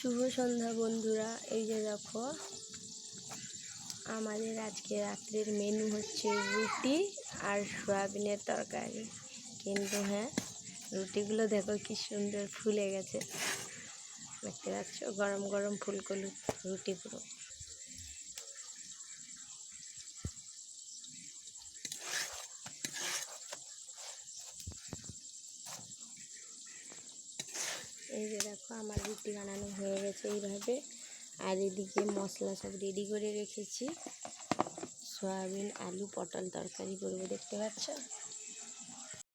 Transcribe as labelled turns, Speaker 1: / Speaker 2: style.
Speaker 1: শুভ সন্ধ্যা বন্ধুরা। এই যে দেখো, আমাদের আজকে রাত্রের মেনু হচ্ছে রুটি আর সয়াবিনের তরকারি। কিন্তু হ্যাঁ, রুটিগুলো দেখো কি সুন্দর ফুলে গেছে, দেখতে পাচ্ছ? গরম গরম ফুলকো রুটি পুরো। এই যে দেখো, আমার রুটি বানানো হয়ে গেছে এইভাবে। আর এদিকে মশলা সব রেডি করে রেখেছি, সয়াবিন আলু পটল তরকারি করবো, দেখতে পাচ্ছ?